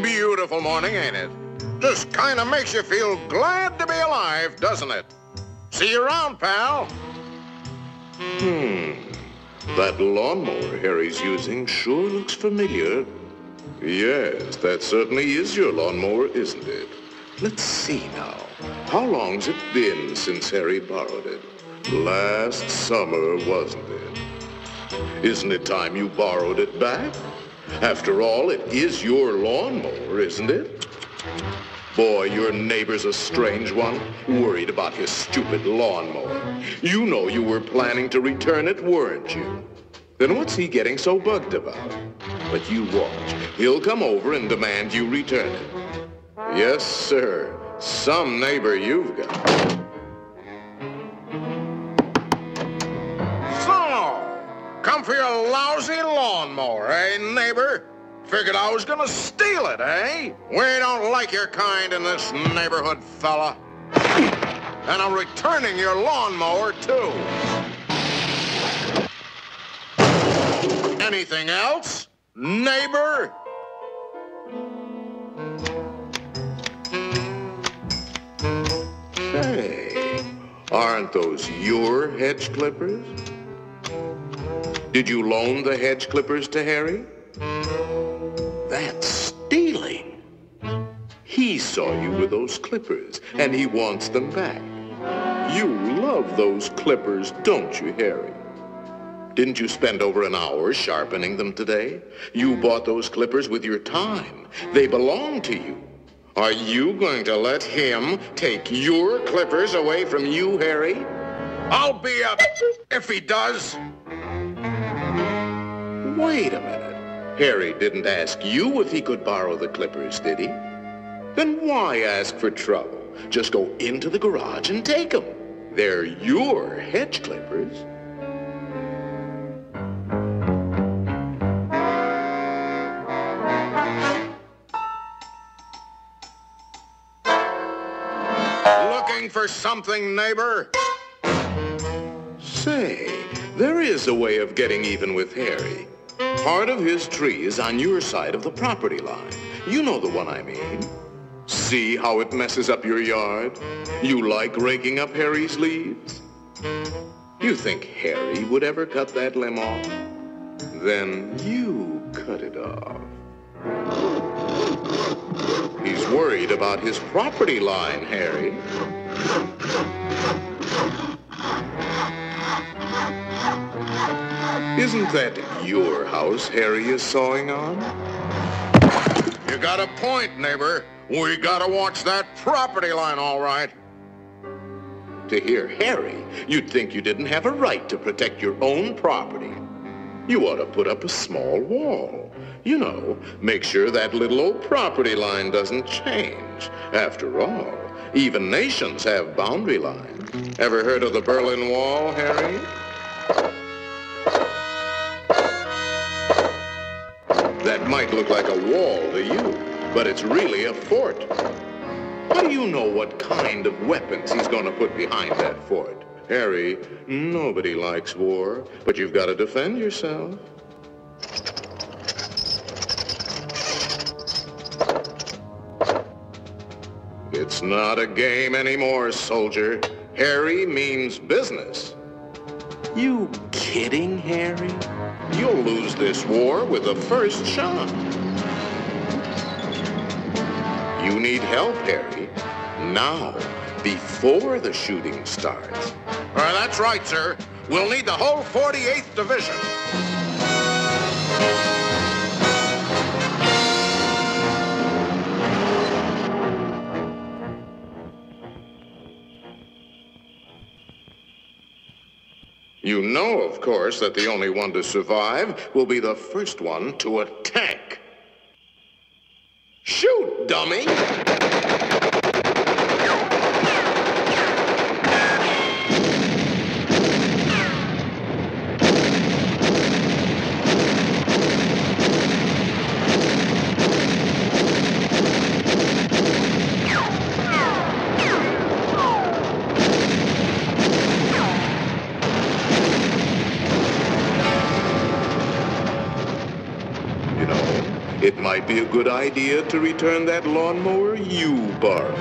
Beautiful morning, ain't it? Just kind of makes you feel glad to be alive, doesn't it? See you around, pal. That lawnmower Harry's using sure looks familiar. Yes, that certainly is your lawnmower, isn't it? Let's see now. How long's it been since Harry borrowed it? Last summer, wasn't it? Isn't it time you borrowed it back? After all, it is your lawnmower, isn't it? Boy, your neighbor's a strange one, worried about his stupid lawnmower. You know you were planning to return it, weren't you? Then what's he getting so bugged about? But you watch. He'll come over and demand you return it. Yes, sir. Some neighbor you've got. Come for your lousy lawnmower, eh, neighbor? Figured I was gonna steal it, eh? We don't like your kind in this neighborhood, fella. And I'm returning your lawnmower, too. Anything else, neighbor? Say, aren't those your hedge clippers? Did you loan the hedge clippers to Harry? That's stealing. He saw you with those clippers, and he wants them back. You love those clippers, don't you, Harry? Didn't you spend over an hour sharpening them today? You bought those clippers with your time. They belong to you. Are you going to let him take your clippers away from you, Harry? I'll be up if he does. Wait a minute. Harry didn't ask you if he could borrow the clippers, did he? Then why ask for trouble? Just go into the garage and take them. They're your hedge clippers. Looking for something, neighbor? Say, there is a way of getting even with Harry. Part of his tree is on your side of the property line. You know the one I mean. See how it messes up your yard? You like raking up Harry's leaves? You think Harry would ever cut that limb off? Then you cut it off. He's worried about his property line, Harry. Isn't that your house Harry is sawing on? You got a point, neighbor. We gotta watch that property line, all right. To hear Harry, you'd think you didn't have a right to protect your own property. You ought to put up a small wall. You know, make sure that little old property line doesn't change. After all, even nations have boundary lines. Ever heard of the Berlin Wall, Harry? That might look like a wall to you, but it's really a fort. How do you know what kind of weapons he's going to put behind that fort? Harry, nobody likes war, but you've got to defend yourself. It's not a game anymore, soldier. Harry means business. You kidding, Harry? You'll lose this war with the first shot. You need help, Harry. Now, before the shooting starts. That's right, sir. We'll need the whole 48th Division. You know, of course, that the only one to survive will be the first one to attack. Shoot, dummy! It might be a good idea to return that lawnmower you borrowed.